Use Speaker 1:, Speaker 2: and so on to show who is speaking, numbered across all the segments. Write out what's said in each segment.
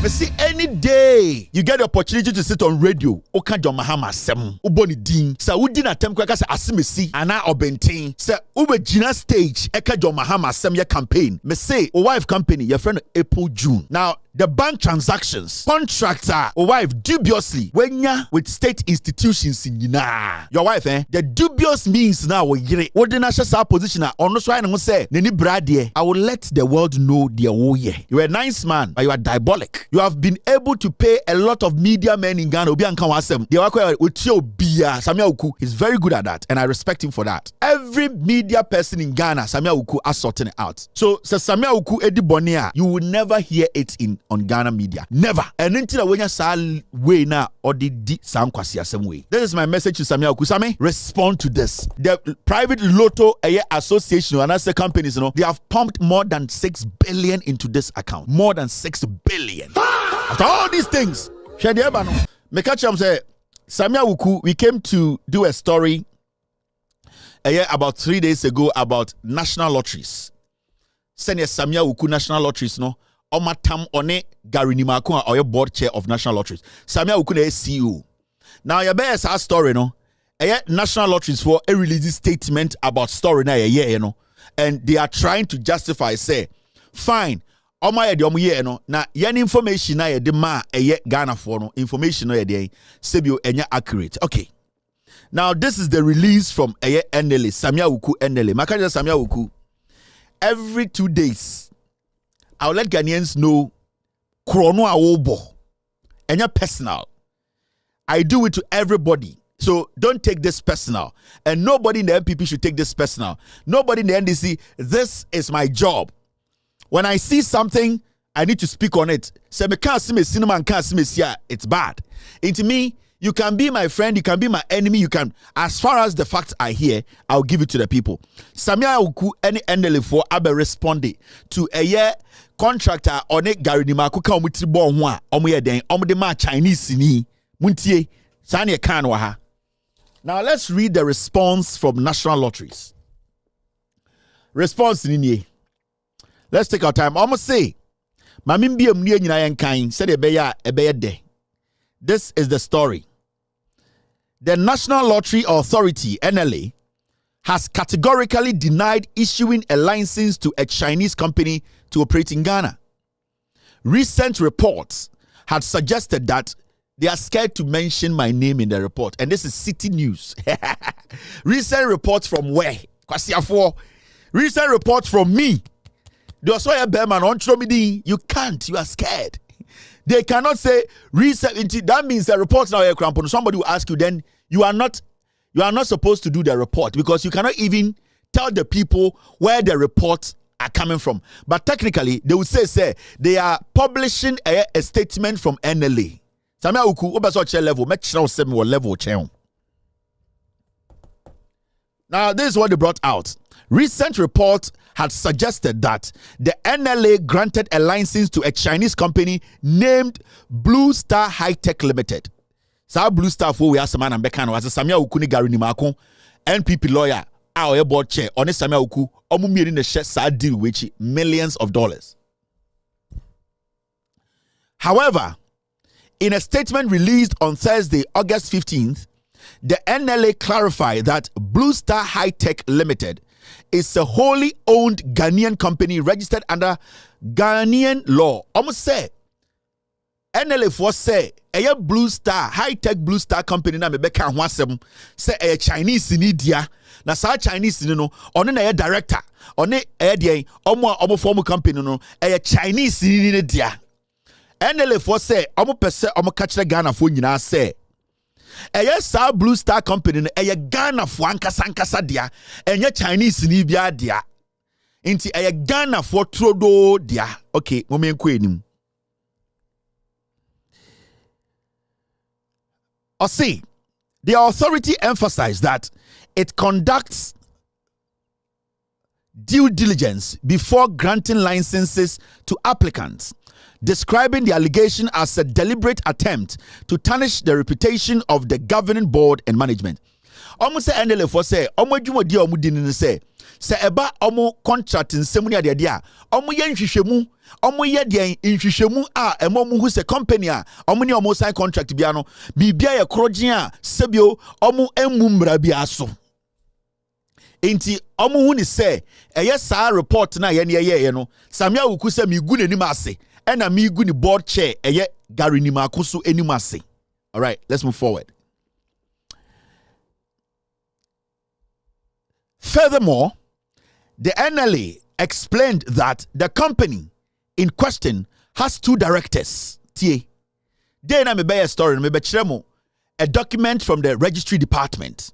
Speaker 1: Me see any day you get the opportunity to sit on radio, oka John Mahama sem, uboni din, sa udi na tem kweka se asimesi, ana obenten, se ube jina stage, eka John Mahama sem ye campaign. Me say, o wife company, your friend April June. Now, the bank transactions, contractor, or wife dubiously, when ya with state institutions in your wife, the dubious means now, what the national position, on no trying to say, Nini Bradie, I will let the world know their whole year. You are a nice man, but you are diabolic. You have been able to pay a lot of media men in Ghana, Obi and Kawasem. They are with your beer. Sammi Awuku is very good at that, and I respect him for that. Every media person in Ghana, Sammi Awuku are sorting it out. So, Sammi Awuku Edi Bonia, you will never hear it on Ghana media. Never. And until when you say way now or the sound kwasi same way. This is my message to Sammi Awuku. Sammi, respond to this. The private lotto association and other companies, they have pumped more than 6 billion into this account. More than 6 billion. After all these things, me catch him say, Sammi Awuku, we came to do a story about 3 days ago about national lotteries. Send Sammi Awuku national lotteries, no. Omatam one Gary Nimako or your board chair of national lotteries. Sammi Awuku is CEO. Now your best story, no. National lotteries for a release statement about story na you know, and they are trying to justify say, fine. Oma ye no na yen information na ye de ma Ghana for no information no ye de sebio enya accurate. Okay. Now this is the release from NLA Sammi Awuku NLA. Makaja Sammi Awuku. Every 2 days I'll let Ghanaians know Krono Awobo. Enya personal. I do it to everybody. So don't take this personal. And nobody in the MPP should take this personal. Nobody in the NDC, this is my job. When I see something, I need to speak on it. Say me can't see me cinema and can't see me here. It's bad. Into me, you can be my friend, you can be my enemy, you can, as far as the facts are here, I'll give it to the people. Sammi Awuku any NLA for abe responding to a year contractor on it Gary Nimako ka omutibo ho a omoye den omde ma Chinese ni muntie sane kan wa ha. Now let's read the response from National Lotteries. Response ni. Let's take our time. Almost say, Mamimbi amnia nyina yenkan said ebeya de. This is the story. The National Lottery Authority, NLA, has categorically denied issuing a license to a Chinese company to operate in Ghana. Recent reports had suggested that they are scared to mention my name in the report. And this is City News. Recent reports from where? Recent reports from me. You can't. You are scared. They cannot say recent. That means the report now. Somebody will ask you. Then you are not supposed to do the report because you cannot even tell the people where the reports are coming from. But technically, they will say they are publishing a statement from NLA. Sammi Awuku, obeso level, make sure level change. Now, this is what they brought out. Recent reports had suggested that the NLA granted a license to a Chinese company named Blue Star High Tech Limited. So Blue Star for we are some man and Bekano as a Sammi Awuku ni Gary Nimako, NPP lawyer, our board chair on a Sammi Awuku, omumi in the share side deal which millions of dollars. However, in a statement released on Thursday, August 15th, the NLA clarified that Blue Star High Tech Limited is a wholly owned Ghanaian company registered under Ghanaian law. Almost say NLA for say a Blue Star High Tech Blue Star company na mebeka ho asem say a Chinese in India na sa Chinese no on na director on e dey omo form company no a Chinese in India. NLA for say omo pese omo ka kire Ghana fo nyina say yes, Blue Star company no Ghana fo ankasa dia enye Chinese ni bia dia nti Ghana fo trodo dia. Okay, momenko enim. Osei, the authority emphasized that it conducts due diligence before granting licenses to applicants, describing the allegation as a deliberate attempt to tarnish the reputation of the governing board and management. Almost say NLA for say, se eba omo contract nsemu ne ade a omo ye nhwehwemu omo ye de nhwehwemu a emo mu hu se company a omo ne omo sign contract bia no bibia ye krogen a sebio omo emu mmra bia so enti omo hu ni se eye saa report na ye ne ye no Sammi Awuku se mi gu nanim ase ena mi gu ni board chair eye Gary Nimakoso enim ase. All right, let's move forward. Furthermore, the NLA explained that the company in question has 2 directors. They na me be a story, me be chiremo a document from the registry department.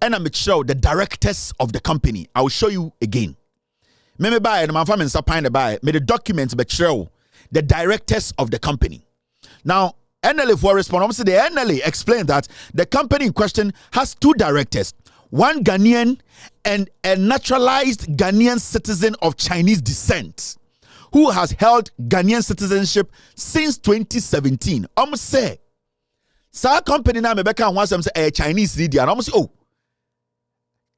Speaker 1: And I'm show the directors of the company. I will show you again. Me buy and my family supplying buy me the documents be show the directors of the company. Now, NLA for response, the NLA explained that the company in question has 2 directors. One Ghanaian and a naturalized Ghanaian citizen of Chinese descent who has held Ghanaian citizenship since 2017. Say, sa company na mebeka wants them say a Chinese leader. And say, oh,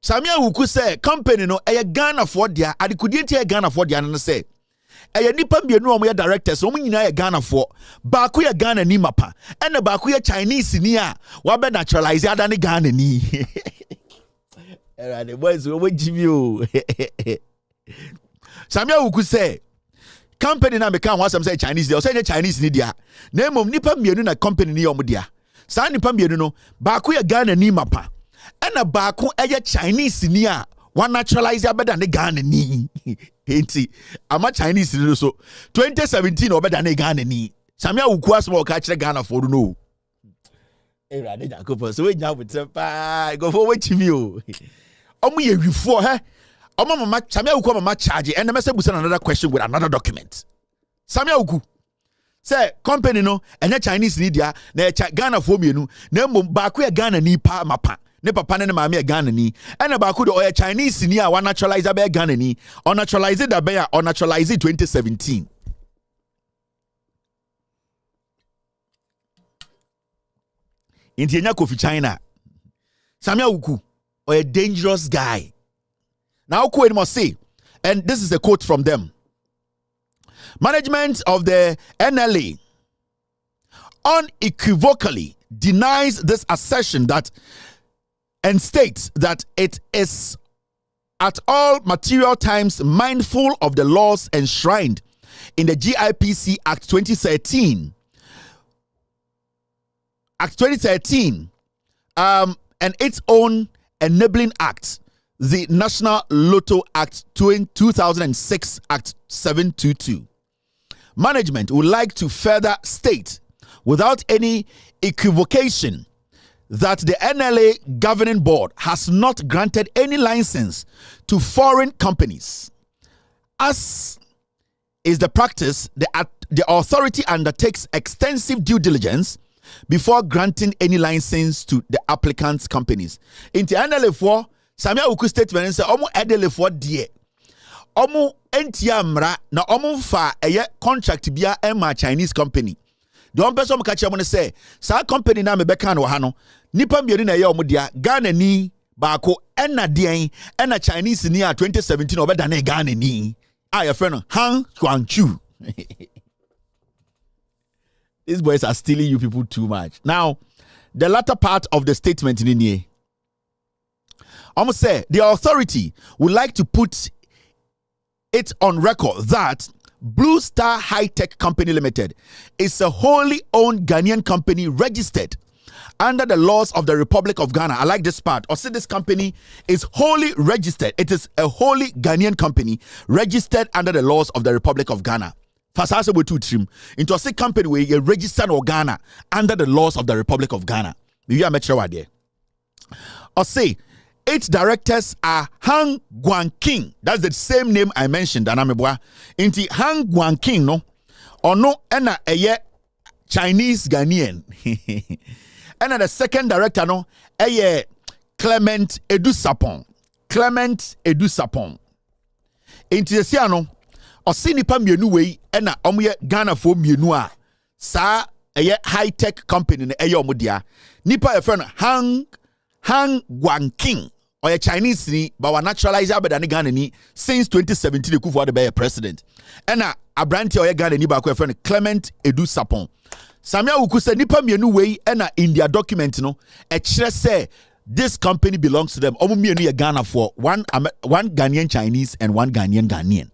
Speaker 1: Sammi Awuku say company no a Ghana for dia. Adi couldn't a Ghana for dia and say, a nipa mmienu omo directors omo nyina ye Ghana for baako ye Ghana ni mapa and baako ye Chinese ni a wa be naturalize ada ne Ghana ni. The boys will Jimmy. Sammi Awuku say company na meka wants them say Chinese they say Chinese ni dia na mom nipa mmienu na company ni omo dia sa nipa mmienu no baako ye Ghana ni mapa and baako ye Chinese ni a one naturalize abeda ne Ghana ni enti ama Chinese ni so 2017 obeda ne Ghana ni Sammi Awuku asmo ka kire Ghana for no rade jakopo so we nya butepa go for what me o omo ye wifo he omo mama Sammi Awuku mama charge and me say busa another question with another document. Sammi Awuku say company no enye Chinese ni dia na Ghana for mienu na mbom baako ye Ghana ni pa mapa ne papa ne maame ye Ghana ni and baako de oye Chinese ni a wa naturalize be Ghana ni on naturalize da be on naturalize 2017. Intienya Kofi China Sammi Awuku a dangerous guy. Now Kyei must say, and this is a quote from them. Management of the NLA unequivocally denies this assertion that and states that it is at all material times mindful of the laws enshrined in the GIPC Act 2013. Act 2013 and its own enabling act, the National Lotto Act 2006 Act 722. Management would like to further state without any equivocation that the NLA governing board has not granted any license to foreign companies. As is the practice, the authority undertakes extensive due diligence before granting any license to the applicant's companies. In the NLA for Sammi Awuku statement say omo edele for die omo entia mra na omo fa eye contract bia ema Chinese company. The one person catch am say sa company na me beka no ha no nipa mbienu na eye omo dia Ghana ni baako ena den ena Chinese ni a 2017 obeda na Ghana ni a your friend Han Chuanchu. These boys are stealing you people too much. Now, the latter part of the statement in here, almost say the authority would like to put it on record that Blue Star High Tech Company Limited is a wholly owned Ghanaian company registered under the laws of the Republic of Ghana. I like this part. Or say this company is wholly registered. It is a wholly Ghanaian company registered under the laws of the Republic of Ghana. Fasasa we two trim into a company where you registered or Ghana under the laws of the Republic of Ghana. Maybe I met you there. Or say 8 directors are Han Guangqing. That's the same name I mentioned. Anamebwa. Inti Han Guangqing no or no ena eye Chinese Ghanaian. And the second director no eye Clement Edusapon. Clement Edusapon. Inti the Osei nipa mienu wei ena omoye Ghana fo mienu a sa eye high tech company na eye omodia nipa e friend Han Guangqing or a Chinese ni but wa naturalize abeda ni Ghana ni since 2017 Akufo-Addo be president. And a branch or Ghana ni ba ko friend Clement Edu Sapon. Sammi Awuku said nipa mienu wei and in their document no e kire say this company belongs to them. Omo mienu ye Ghana for one Ghanaian Chinese and one Ghanaian.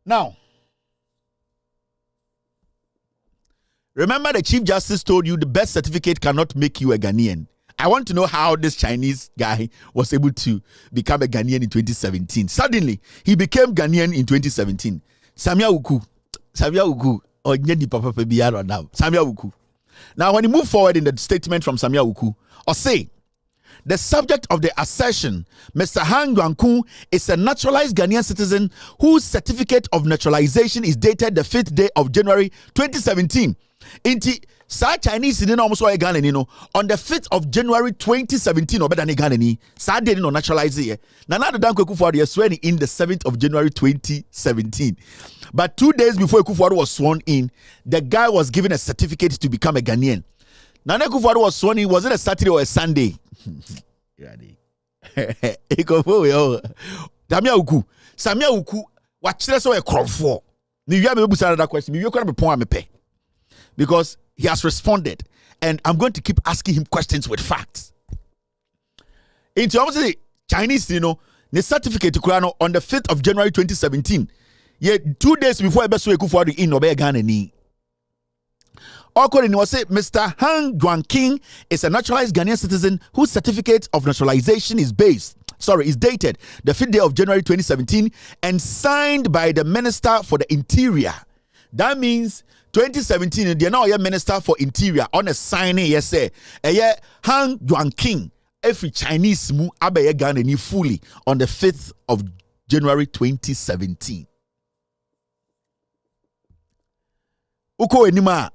Speaker 1: Now, remember the Chief Justice told you the birth certificate cannot make you a Ghanaian. I want to know how this Chinese guy was able to become a Ghanaian in 2017. Suddenly, he became Ghanaian in 2017. Sammi Awuku, or Nyedi Papa Biara now. Sammi Awuku. Now, when you move forward in the statement from Sammi Awuku, Osei, the subject of the assertion, Mr. Han Guangku is a naturalized Ghanaian citizen whose certificate of naturalization is dated the 5th day of January 2017. Inti sa Chinese didn't almost a Ghana on the 5th of January 2017 or better than Ghana sa didn't naturalize here. Nana the Dan Akufo-Addo swearing in the 7th of January 2017. But 2 days before Akufo-Addo was sworn in, the guy was given a certificate to become a Ghanaian. Nana Akufo-Addo was sworn in, was it a Saturday or a Sunday? Sammi Awuku, what so a crop for? You have a question. You can be poem because he has responded, and I'm going to keep asking him questions with facts. In terms of the Chinese, the certificate on the 5th of January 2017, 2 days before Akufo-Addo in Obey Ghana ni. According to Mr. Han Guangking is a naturalized Ghanaian citizen whose certificate of naturalization is dated the 5th day of January 2017 and signed by the Minister for the Interior. That means 2017, they are now a Minister for Interior on a signing, yes, sir. Han Guangking, every Chinese mu abe Ghana ni fully on the 5th of January 2017. Uko enima.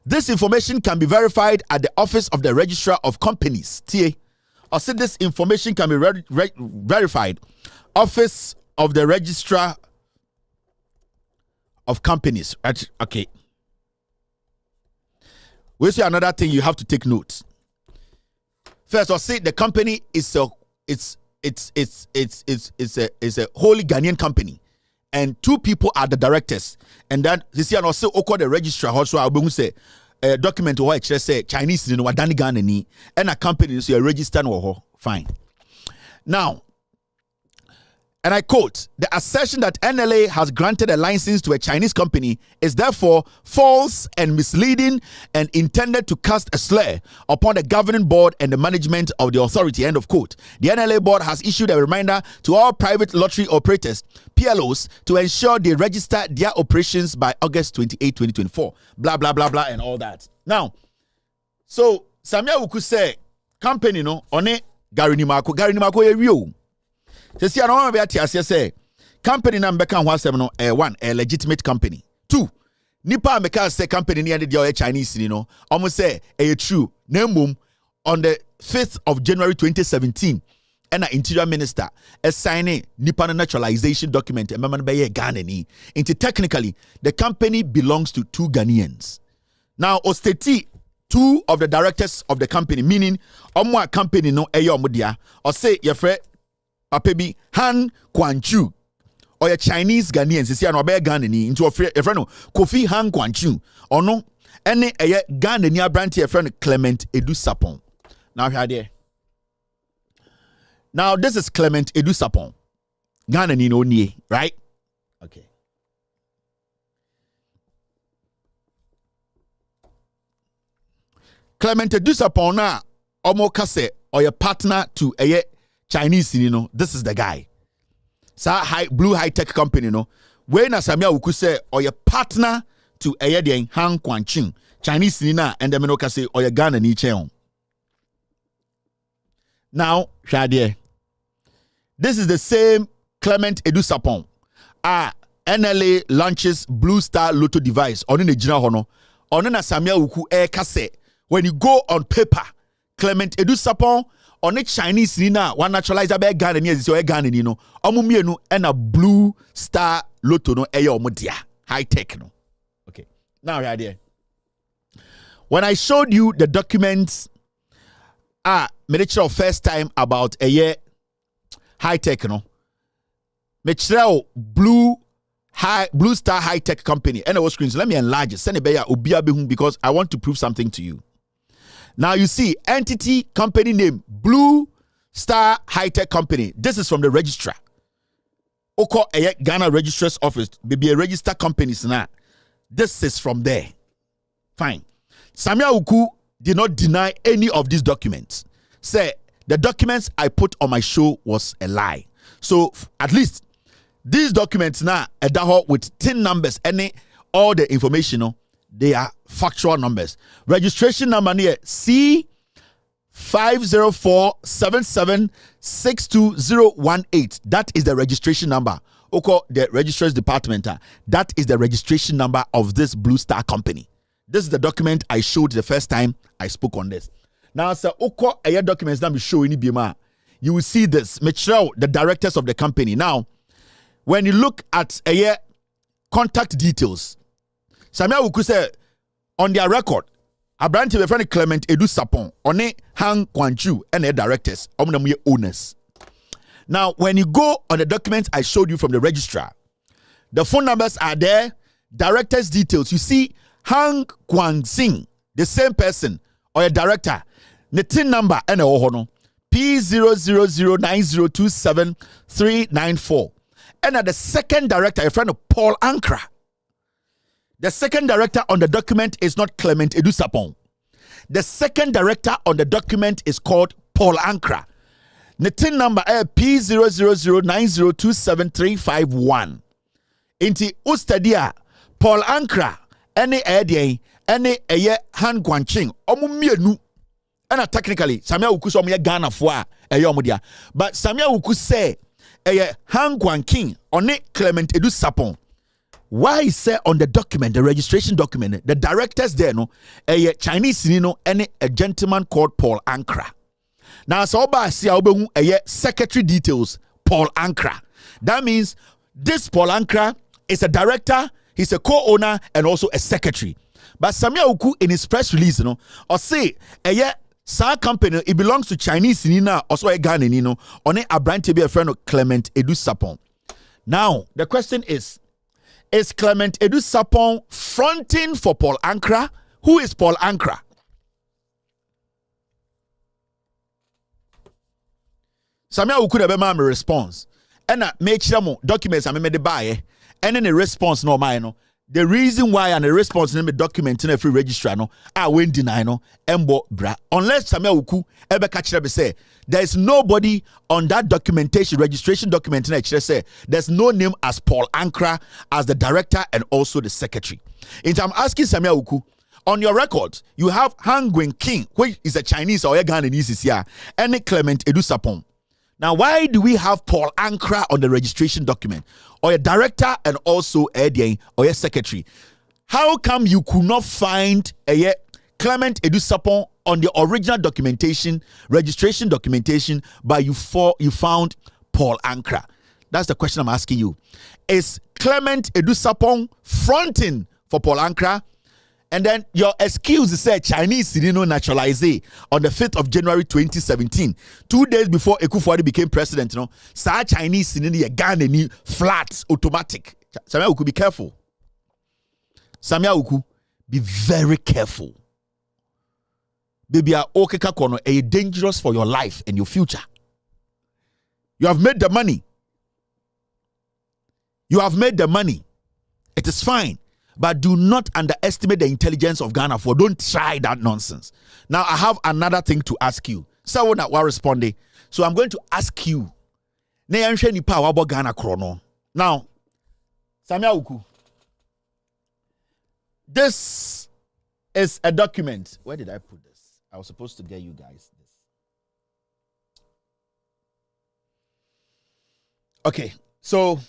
Speaker 1: This information can be verified at the Office of the Registrar of Companies. TA. I said this information can be verified. Office of the Registrar of Companies. Okay. We see another thing you have to take note. First, I'll say the company is a wholly Ghanaian company, and 2 people are the directors. And then you see, and also the registrar also I will say a document or it say Chinese no wadani Ghana ni and a company so you register no fine. Now, and I quote, the assertion that NLA has granted a license to a Chinese company is therefore false and misleading and intended to cast a slur upon the governing board and the management of the authority, end of quote. The NLA board has issued a reminder to all private lottery operators, PLOs, to ensure they register their operations by August 28, 2024. Blah, blah, blah, blah, and all that. Now, so Sammi Awuku say, company no, on it, Gary Nimako, a real. See, I don't want to say company number can one a legitimate company. 2, Nipa Meka say company near the Chinese, almost say a true name on the 5th of January 2017. And an interior minister signing Nipa naturalization document and Maman Baye Ghana ni. Into technically the company belongs to 2 Ghanaians. Now Osteti, 2 of the directors of the company, meaning Omwa company no eyo mudia, or say your friend Apebi Han Guangchu or your Chinese Ghanaians, you see, an obey Ghana ni into a friend Kofi Han Guangchu or no any a Ghana near branch your friend Clement Edu Sapon. Now here. Now this is Clement Edu Sapon. Ghana ni no nie, right? Okay. Clement Edu Sapon na omo kase or your partner to a Chinese, this is the guy. Blue high-tech company, when Sammi Awuku say, or your partner to a Han Guangqing, Chinese, and the Menoka say, or your Ghana ni cheon. Now, Shadie, this is the same Clement Edu Sapon. NLA launches Blue Star Lotto device on the Jina Hono. On the Sammi Awuku kase. When you go on paper, Clement Edu Sapon, on a Chinese nina one naturalizer be Ghana ni so Ghana ni no omo mienu e na Blue Star Lotto no e omo dia high tech no Now, right there. When I showed you the documents, made sure first time about a year high tech, no. Make sure Blue Star High Tech Company. And I was screens. Let me enlarge it. Send it back because I want to prove something to you. Now you see entity company name Blue Star High Tech Company. This is from the registrar. Oko Ghana Registrar's Office. Maybe a registered companies now. This is from there. Fine. Sammi Awuku did not deny any of these documents. Say the documents I put on my show was a lie. So at least these documents now are with 10 numbers and all the information, they are factual numbers. Registration number here C504776218. That is the registration number. Oko the registrar's department. That is the registration number of this Blue Star company. This is the document I showed the first time I spoke on this. Now, sir, Oko air documents that we show in Ibima. You will see this. Make sure the directors of the company. Now, when you look at a contact details, Sammi Awuku said on their record, a branch of a friend Clement Edu Sapon, on a Hang Kwanchu and their directors, owners. Now, when you go on the documents I showed you from the registrar, the phone numbers are there, directors' details. You see Hang Kwan Sing, the same person or a director, the TIN number and a ohono P00090273994. And at the second director, a friend of Paul Ankra. The second director on the document is not Clement Edu Sapon. The second director on the document is called Paul Ankra. The TIN number is P00090273951. Inti Ustadia, Paul Ankra, any idea, any Han Guanching, Omumienu. And technically, Sammi Awuku so me Ghana for a but Sammi Awuku say Han Guanking on it Clement Edu Sapon. Why is say on the document, the registration document, the directors there no a Chinese and a gentleman called Paul Ankra. Now so ba see a secretary details Paul Ankra. That means this Paul Ankra is a director, he's a co-owner and also a secretary. But Sammi Awuku in his press release, or say Sa company, it belongs to Chinese Nina, also a Ghana Nino, on a brand to be a friend of Clement Edu Sapon. Now, the question is Clement Edu Sapon fronting for Paul Ankra? Who is Paul Ankra? Sammi Awuku could have my response. And make sure documents I made the buy, and then the response no mine. The reason why and the response in the document in a free registrar no I won't deny no embo bra unless Sammi Awuku ever catch up say there is nobody on that documentation registration document in say there's no name as Paul Ankra as the director and also the secretary. And I'm asking Sammi Awuku, on your record you have Han Gwen King, which is a Chinese or a Ghanese here, and Clement Edu Sapon. Now, why do we have Paul Ankra on the registration document, or a director and also a or a secretary? How come you could not find a Clement Edu Sapon on the original documentation, registration documentation, but you found Paul Ankra? That's the question I'm asking you. Is Clement Edu Sapon fronting for Paul Ankra? And then your excuse is say Chinese naturalize on the 5th of January 2017, 2 days before Ekufuori became president. Sa Chinese Ghana flat automatic. Sammi Awuku, be careful. Sammi Awuku, be very careful. Baby, okeka kono is dangerous for your life and your future. You have made the money. You have made the money. It is fine. But do not underestimate the intelligence of Ghana. Don't try that nonsense. Now, I have another thing to ask you. So, I will respond. So, I'm going to ask you. Now, Sammi Awuku. This is a document. Where did I put this? I was supposed to get you guys this. Okay, so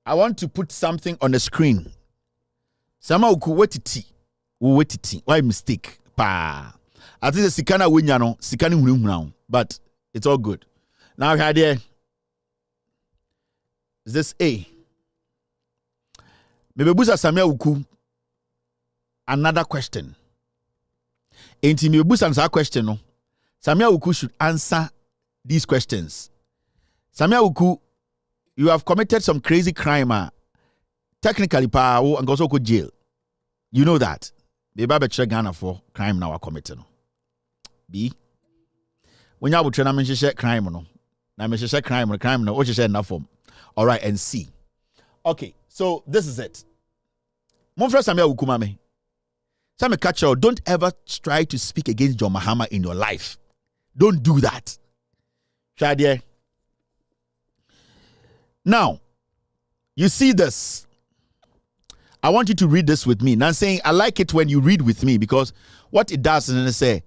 Speaker 1: I want to put something on the screen. Sammi Awuku, wait it. Why mistake? Pa. I think the sikana winyano, sikani hunahunah, but it's all good. Now here is this A. Maybe busa Sammi Awuku another question. Enti me busa answer question no. Sammi Awuku should answer these questions. Sammi Awuku, you have committed some crazy crime. Technically, and also go jail. You know that. They better Ghana for crime now are committing. B. When you have to crime no. Now me share crime no. What you say enough form. All right, and C. Okay, so this is it. Mon frère Sammi Awuku mame. Sammy catch you. Don't ever try to speak against John Mahama in your life. Don't do that. Try there. Now, you see this. I want you to read this with me. Now I'm saying I like it when you read with me because what it does is say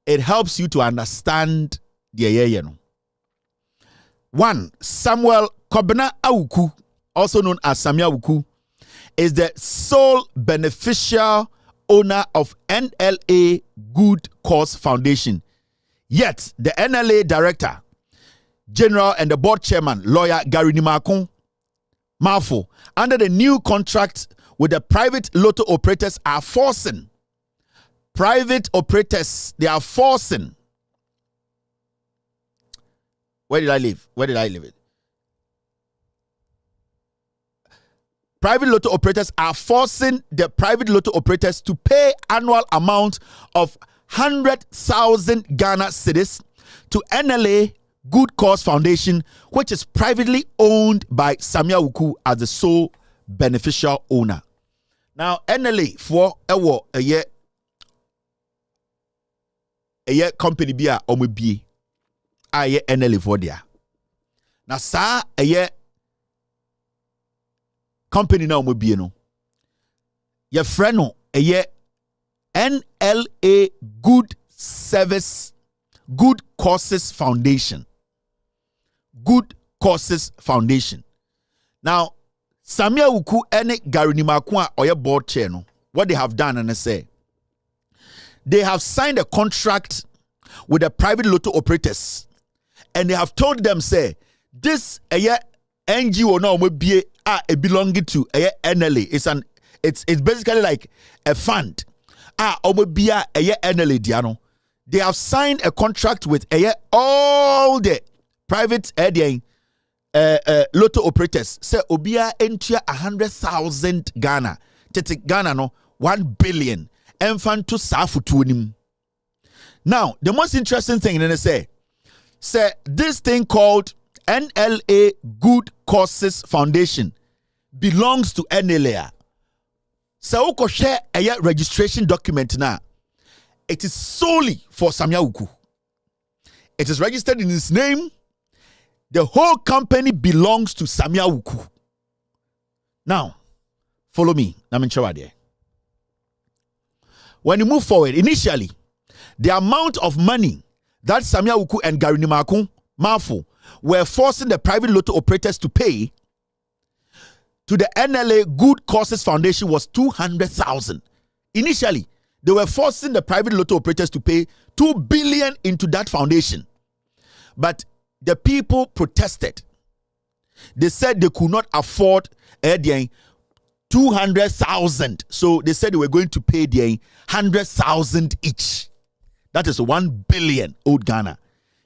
Speaker 1: it helps you to understand the 1. Samuel Kobena Awuku, also known as Sammi Awuku, is the sole beneficial owner of NLA Good Cause Foundation. Yet the NLA director general and the board chairman, lawyer Gary Nimakun Mafo, under the new contract with the private lotto operators are forcing. Private operators, they are forcing. Where did I live? It? Private lotto operators are forcing the private lotto operators to pay annual amount of 100,000 Ghana cedis to NLA Good Cause Foundation, which is privately owned by Sammi Awuku as the sole beneficial owner. Now, NLA for a year company be a omobie a NLA for there. Now, sa a year company na omobie no. Your friend no a year NLA Good Causes Foundation. Good Causes Foundation. Now, Sammi Awuku and Gary Nimakun or your board chair no, what they have done and they say they have signed a contract with the private lotto operators and they have told them say this NGO now will be belonging to NLA. It's basically like a fund. NLA diano. They have signed a contract with all the private lotto operators. Say obia enter 100,000 Ghana. Tete Ghana no 1 billion. Enfant to safutunim. Now, the most interesting thing then say this thing called NLA Good Causes Foundation belongs to NLA. So uko share a registration document now. It is solely for Sammi Awuku. It is registered in his name. The whole company belongs to Sammi Awuku. Now, follow me. When you move forward, initially, the amount of money that Sammi Awuku and Gary Nimakun Mafo were forcing the private lotto operators to pay to the NLA Good Causes Foundation was 200,000. Initially, they were forcing the private lotto operators to pay 2 billion into that foundation. But the people protested. They said they could not afford 200,000. So they said they were going to pay 100,000 each. That is 1 billion old Ghana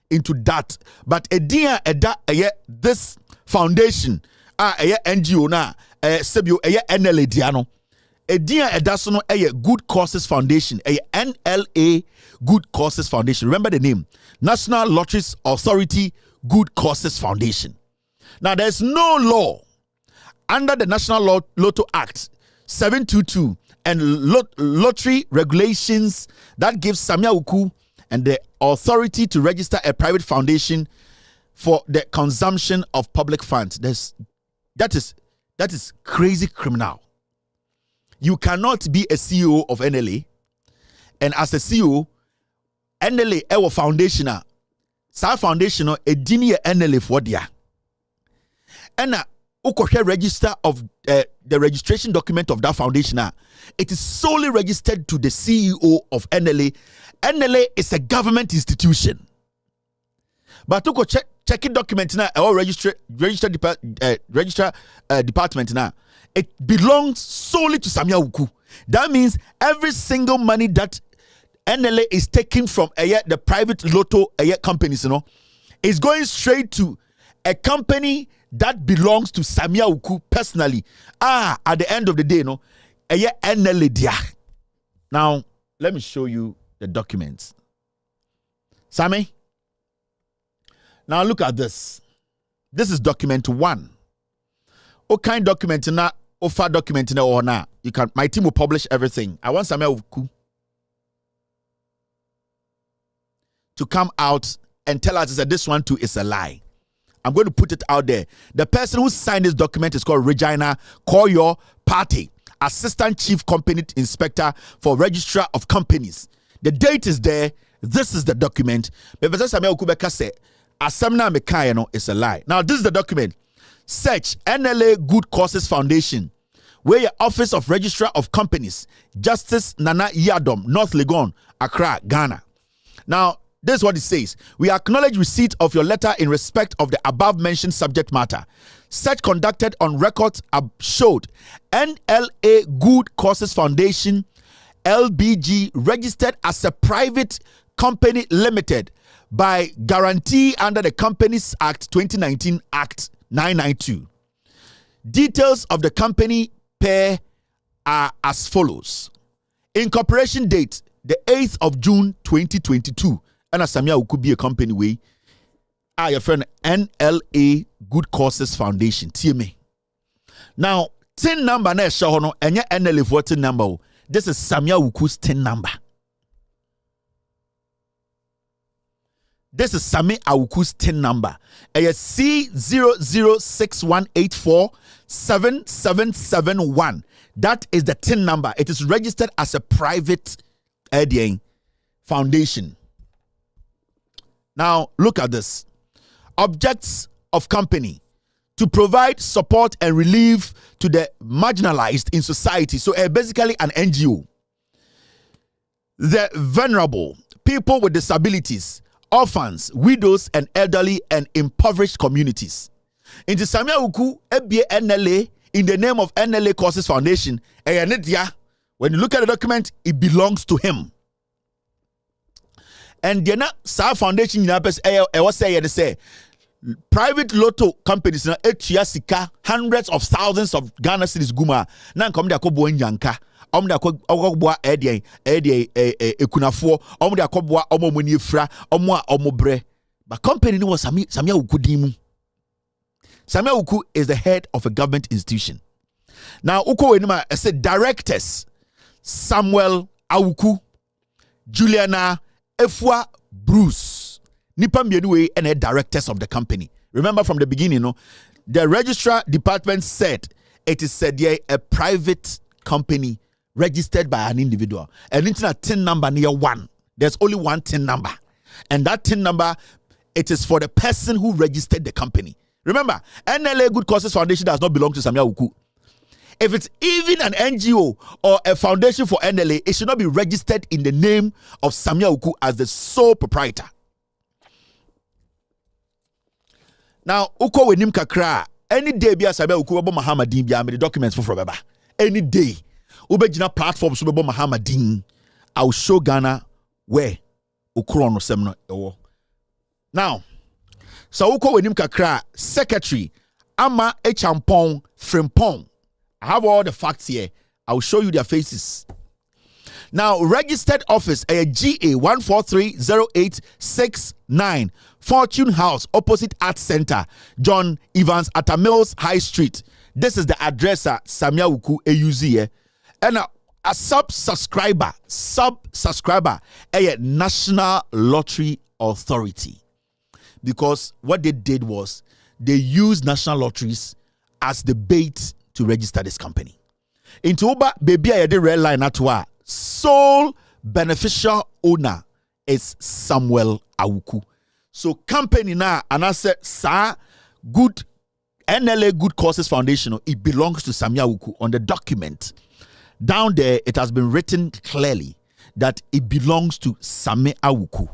Speaker 1: into that. But this foundation, NGO na, NLA diano. Edasono Good Causes Foundation, NLA Good Causes Foundation. Remember the name, National Lotteries Authority Good Causes Foundation. Now there's no law under the National Lotto Act 722 and lottery regulations that gives Sammi Awuku and the authority to register a private foundation for the consumption of public funds. That is crazy criminal. You cannot be a CEO of NLA, and as a CEO, NLA our foundation, foundation a dini NLA for dia. And register of the registration document of that foundation. It is solely registered to the CEO of NLA. NLA is a government institution. But checking document now or register department now. It belongs solely to Sammi Awuku. That means every single money that NLA is taking from the private lotto companies, is going straight to a company that belongs to Sammi Awuku personally. At the end of the day, NLA dia. Now, let me show you the documents. Sammy, now look at this. This is document 1. What kind of document na offer document na or na? You can. My team will publish everything. I want Sammi Awuku to come out and tell us that this one too is a lie. I'm going to put it out there. The person who signed this document is called Regina Koyo Party, Assistant Chief Company Inspector for Registrar of Companies. The date is there. This is the document. But Sammi Awuku say Asamna Mekayano is a lie. Now this is the document. Search NLA Good Causes Foundation, where your Office of Registrar of Companies, Justice Nana Yadom, North Legon, Accra, Ghana. Now, this is what it says. We acknowledge receipt of your letter in respect of the above mentioned subject matter. Search conducted on records showed NLA Good Causes Foundation, LBG, registered as a private company limited by guarantee under the Companies Act 2019 Act 992. Details of the company pair are as follows. Incorporation date, the 8th of June 2022. And Sammi Awuku be a company way. Your friend NLA Good Causes Foundation. TMA. Now, TIN number na show no enye NLA voting number. This is Sammi Awuku's TIN number. This is Sammi Awuku's TIN number. C0061847771. That is the TIN number. It is registered as a private foundation. Now, look at this. Objects of company: to provide support and relief to the marginalized in society. So, basically an NGO. The vulnerable, people with disabilities, orphans, widows, and elderly and impoverished communities. In the Sammi Awuku, NLA, in the name of NLA Causes Foundation, when you look at the document, it belongs to him. And the Sa Foundation say private lotto companies na sika hundreds of thousands of Ghana cedis guma na nkom de akobo nyanka de akobo ekunafo de akobo omomoni efra a bre. But company was Sammi Awuku dimu. Sammi Awuku is the head of a government institution. Now uko wenima said directors: Samuel Awuku, Juliana Efua Bruce, nipa mienu and the directors of the company. Remember from the beginning, the registrar department said it is a private company registered by an individual. And it's a TIN number near 1. There's only one TIN number. And that TIN number, it is for the person who registered the company. Remember, NLA Good Causes Foundation does not belong to Sammi Awuku. If it's even an NGO or a foundation for NLA, it should not be registered in the name of Sammi Awuku as the sole proprietor. Now, uko wenim kakra, any day be Sammi Awuku abo Muhammadin be the documents for baba. Any day, ubejina platforms abo Muhammadin. I will show Ghana where ukrono semno ewo. Now, so uko wenim kakra, secretary Ama Echampong Frimpong. I have all the facts here. I will show you their faces. Now, registered office, GA 1430869, Fortune House, opposite Arts Center, John Evans at Mills High Street. This is the address at Sammi Awuku AUZ. And a subscriber, a National Lottery Authority. Because what they did was they used national lotteries as the bait to register this company. Into Uber, baby, I did red line at wa. Sole beneficial owner is Samuel Awuku. So company now, and I said, sir, good NLA Good Causes Foundation, it belongs to Sammi Awuku. On the document down there, it has been written clearly that it belongs to Sammi Awuku.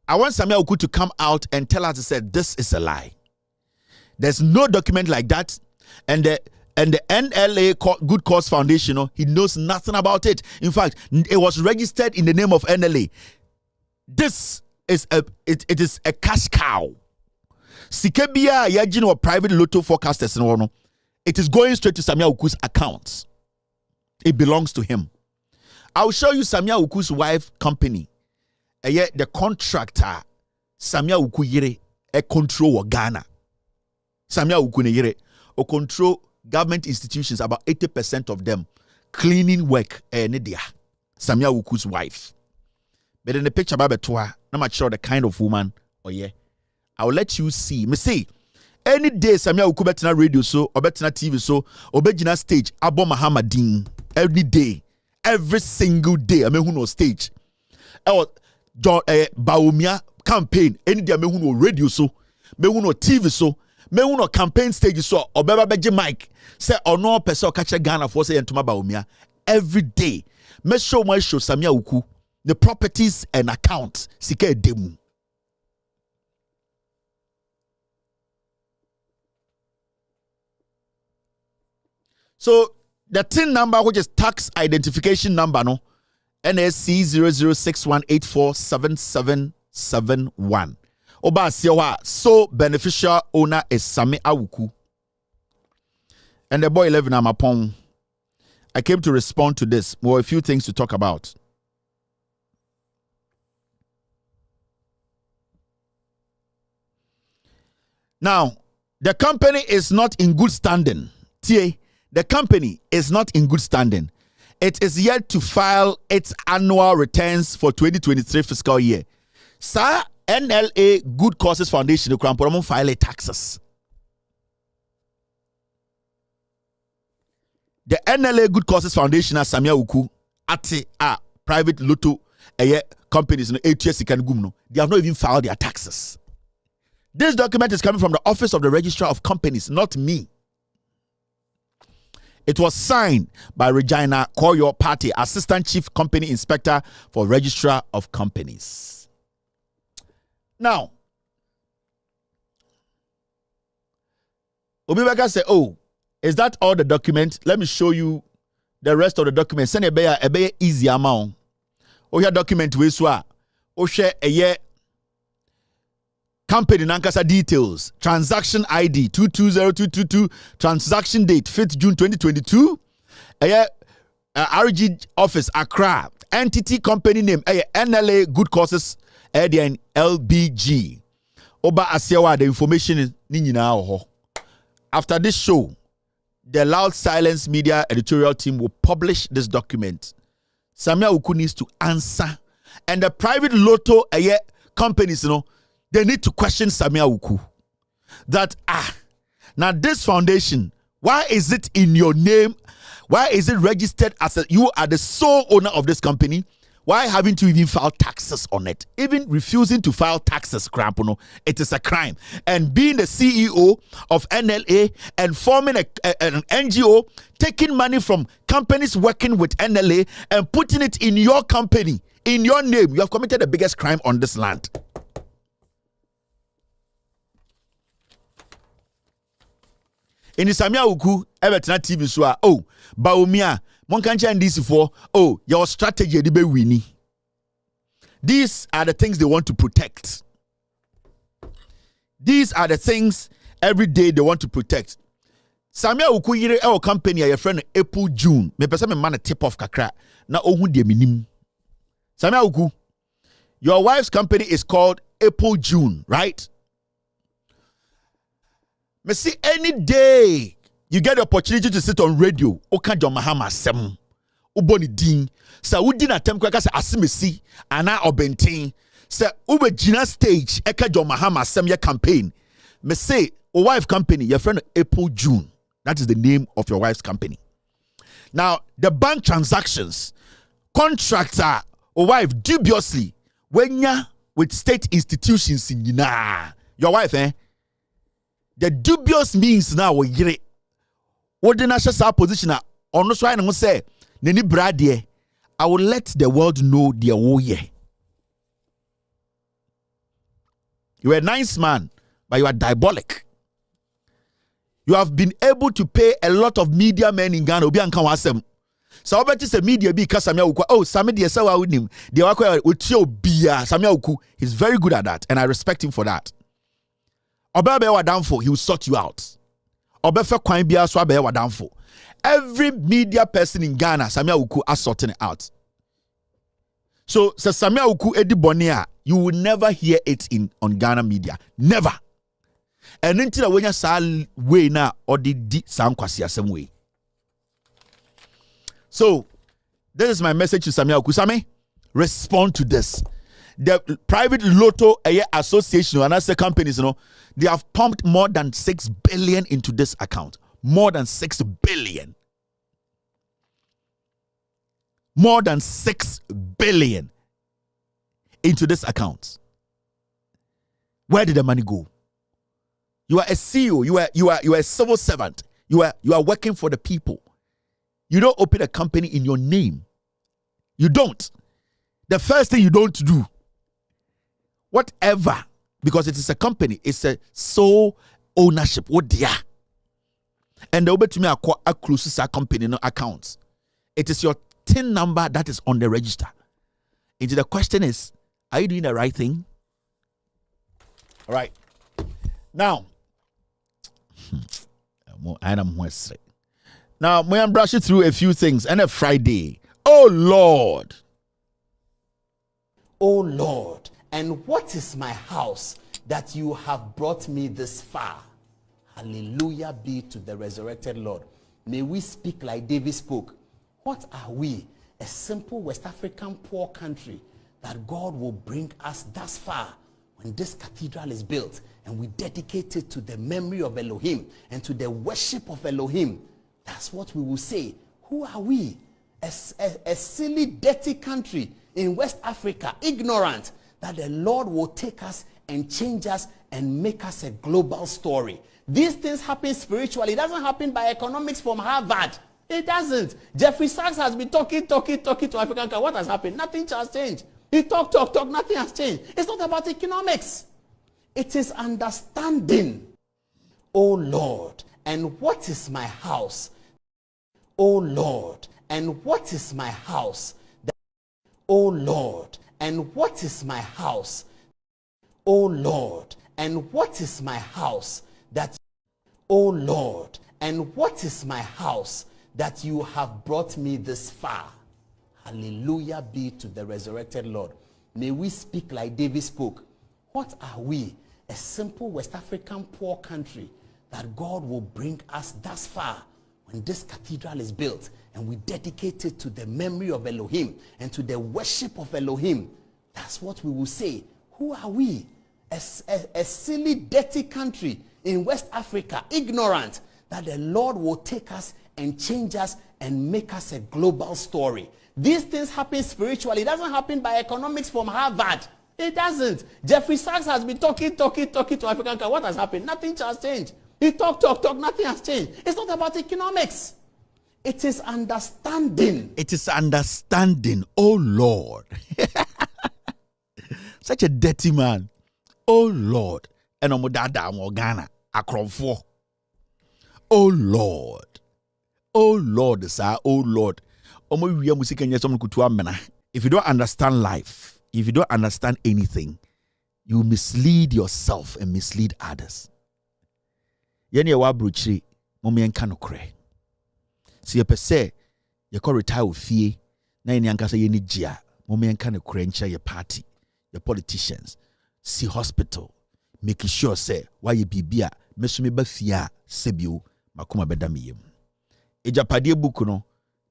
Speaker 1: I want Sammi Awuku to come out and tell us, said this is a lie. There's no document like that, and the NLA Good Cause Foundation, he knows nothing about it. In fact, it was registered in the name of NLA. This is it is a cash cow. Sikebia yajin or private lotto forecasters no. It is going straight to Sammi Awuku's accounts. It belongs to him. I'll show you Sammi Awuku's wife company. The contractor Sammi Awuku yere a control Ghana. Sammi Awuku ne yere or control government institutions, about 80% of them. Cleaning work Nidia. Sammi Awuku's wife. But in the picture about I'm not sure the kind of woman I'll let you see. Me say any day Sammi Awuku betina radio so or betina TV so or betina stage Abo Muhammadin every day. Every single day I mean who no stage. John Baumia campaign any day me who no radio so me who no TV so me who no campaign stage so or beba beje mic say or no person catch Ghana for say entuma Baumia every day me show Sammi Awuku the properties and accounts sika demu. So the TIN number, which is tax identification number, no, NSC 0061847771. Oba siwa, so beneficial owner is Sammi Awuku. And the boy 11 Amapong. I came to respond to this. More a few things to talk about. Now, the company is not in good standing. The company is not in good standing. It is yet to file its annual returns for 2023 fiscal year. Sir, NLA Good Causes Foundation, the Crown file taxes. The NLA Good Causes Foundation as Sammi Awuku ate private lotto companies no 8 years they have not even filed their taxes. This document is coming from the office of the registrar of companies, not me. It was signed by Regina Koyo Party, Assistant Chief Company Inspector for Registrar of Companies. Now, Obibaka said, oh, is that all the document? Let me show you the rest of the document. Send a be easy amount. Oh, your document we swa. Oh, share a year. Company Nankasa details, transaction ID 220222, transaction date 5th June 2022. RG office Accra, entity company name NLA Good Causes LBG. Oba Asiawa, the information is nini. After this show, the Loud Silence Media editorial team will publish this document. Sammi Awuku needs to answer, and the private lotto companies, they need to question Sammi Awuku that now this foundation, why is it in your name? Why is it registered as you are the sole owner of this company? Why haven't you even filed taxes on it? Even refusing to file taxes, Krampono, it is a crime. And being the CEO of NLA and forming an NGO, taking money from companies working with NLA and putting it in your company, in your name, you have committed the biggest crime on this land. In Sammi Awuku, Everton TV so Baumia, Monkancha and this for your strategy de be winning. These are the things they want to protect. These are the things every day they want to protect. Sammi Awuku yire our company your friend April June. Me pesa me man a tip off kakra na ohun de minim. Sammi Awuku, your wife's company is called April June, right? Me see any day you get the opportunity to sit on radio, oka John Mahama sem, uboni din, sa udi na tem kwa se asimesi, ana obenten, sa ube jina stage, eka John Mahama sem ya campaign. Me say, o wife company, your friend April June. That is the name of your wife's company. Now, the bank transactions, contractor, or wife dubiously, when ya with state institutions in your wife, the dubious means now we get it. What the national position on no swine and say, Nini Bradie, I will let the world know their way. You are a nice man, but you are diabolic. You have been able to pay a lot of media men in Ghana. Obi anka wasem. So obeti say media bi ka Sammi Awuku. Oh, Sammi de say wa unim. De wa kwa otio bia Sammi Awuku. He's very good at that, and I respect him for that. Oba be wa downfall, he will sort you out. Oba fe kwan bia so be wa downfall. Every media person in Ghana, Sammi Awuku are sorting it out. So Sammi Awuku edi bonia, you will never hear it on Ghana media. Never. And until when you saw way na or the sound kwasi same way. So this is my message to Sammi Awuku. Sammi, respond to this. The private lotto association and other companies, they have pumped more than 6 billion into this account. More than 6 billion. More than 6 billion into this account. Where did the money go? You are a CEO. You are a civil servant. You are working for the people. You don't open a company in your name. You don't. The first thing you don't do, whatever, because it is a company, it's a sole ownership. What they are. And the over to me a close company no accounts. It is your TIN number that is on the register. And the question is, are you doing the right thing? All right. Now, now, may I brush you through a few things. And a Friday. Oh Lord.
Speaker 2: Oh Lord, and what is my house that you have brought me this far? Hallelujah be to the resurrected Lord. May we speak like David spoke. What are we? A simple West African poor country that God will bring us thus far when this cathedral is built and we dedicate it to the memory of Elohim and to the worship of Elohim. That's what we will say. Who are we? A silly, dirty country in West Africa, ignorant, that the Lord will take us and change us and make us a global story. These things happen spiritually. It doesn't happen by economics from Harvard. It doesn't. Jeffrey Sachs has been talking to African. What has happened? Nothing has changed. He talk. Nothing has changed. It's not about economics. It is understanding. Oh Lord, and what is my house? Oh Lord, and what is my house? Oh Lord, and what is my house? Oh Lord, and what is my house that, oh Lord, and what is my house that you have brought me this far? Hallelujah be to the resurrected Lord. May we speak like David spoke. What are we? A simple West African poor country that God will bring us thus far when this cathedral is built and we dedicate it to the memory of Elohim and to the worship of Elohim. That's what we will say. Who are we? A silly, dirty country in West Africa, ignorant, that the Lord will take us and change us and make us a global story. These things happen spiritually. It doesn't happen by economics from Harvard. It doesn't. Jeffrey Sachs has been talking to African. What has happened? Nothing has changed. He talk. Nothing has changed. It's not about economics. It is understanding.
Speaker 1: It is understanding. Oh Lord. Such a dirty man. Oh Lord. And Omudada Morgana. Akromfo. Oh Lord. Oh Lord, sir. Oh Lord. If you don't understand life, if you don't understand anything, you mislead yourself and mislead others. Yeni ya wabruchi, momi yankano kre. Si yepe se, yako retire ufie, na yeni yankasa yeni jia, momi yankano kre ncha ye party, your politicians, si hospital, making sure se, wa ye bibia, mesumi bafia, sebiu, makuma bedamiyem. Ejapadiye bukuno,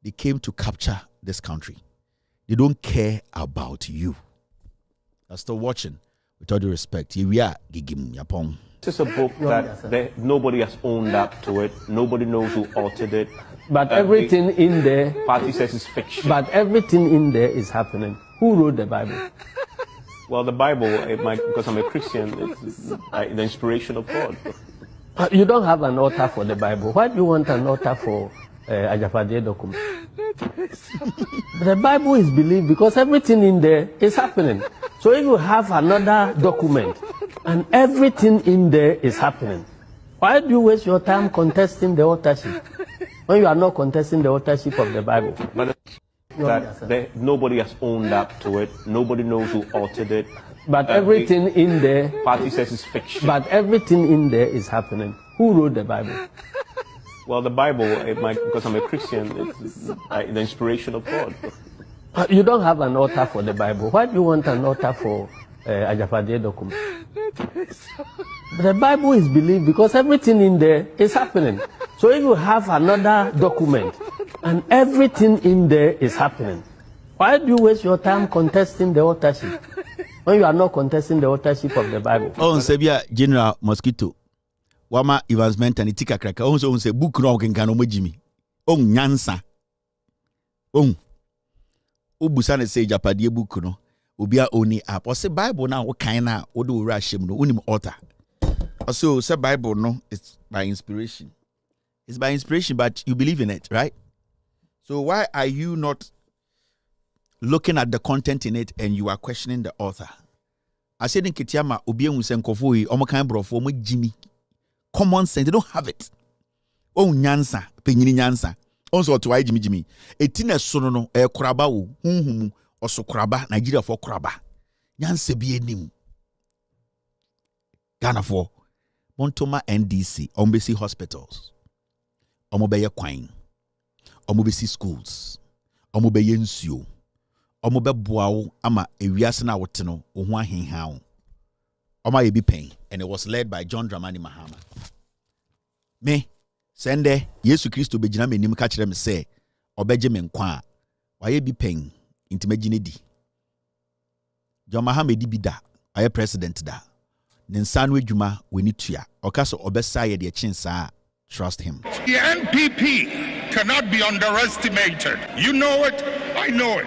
Speaker 1: they came to capture this country. They don't care about you. Are still watching. With all due respect, here we are. Gigim Yapong.
Speaker 3: This is a book that nobody has owned up to it. Nobody knows who authored it.
Speaker 4: But everything in there,
Speaker 3: party says it's fiction.
Speaker 4: But everything in there is happening. Who wrote the Bible?
Speaker 3: Well, the Bible, because I'm a Christian, it's the inspiration of God.
Speaker 4: But you don't have an author for the Bible. Why do you want an author for Ajapadiye document? The Bible is believed because everything in there is happening. So if you have another document and everything in there is happening. Why do you waste your time contesting the authorship when you are not contesting the authorship of the Bible?
Speaker 3: But nobody has owned up to it. Nobody knows who authored it.
Speaker 4: But everything in there,
Speaker 3: party says it's fiction.
Speaker 4: but everything in there is happening. Who wrote the Bible?
Speaker 3: Well, the Bible, because I'm a Christian, it's the inspiration of God.
Speaker 4: You don't have an author for the Bible. Why do you want an author for Agye document? The Bible is believed because everything in there is happening. So if you have another document and everything in there is happening, why do you waste your time contesting the authorship when you are not contesting the authorship of the Bible?
Speaker 1: Oh, Sabia General Mosquito. Wama Evans Mentan tika kraka. Oh, so say book no can Jimmy. Oh, nyansa. Oh. Ubusa ne say Japadie book no. Ubia oni app. Or say Bible now what kind of odo rashim no unim author. Also say Bible no, it's by inspiration. It's by inspiration, but you believe in it, right? So why are you not looking at the content in it and you are questioning the author? I said in Kitiama Ubia Musenkofui, Omokan Brofo, Jimmy. Common sense, they don't have it. Oh, nyansa, penyini nyansa. Also to Jimmy. Etina sono kraba wo hunhum oso kraba Nigeria for kraba. Nyansa bi enim. Ghana for Montoma NDC, Ombesi hospitals. Omobeye kwan. Omobesi schools. Omobeye nsuo. Omobe boawo ama ewiase na woteno ohu ahenhan. Oma yebi pen, and it was led by John Dramani Mahama. Me sende Yesu Kristo bejina me nim ka kire me se obeje me nkwa wa yebi pen intimagine di. John Mahama di bi da, aye president da. Ne nsa no adwuma weni tua. Okaso obesa ye de chinsa. Trust him.
Speaker 5: The NPP cannot be underestimated. You know it, I know it.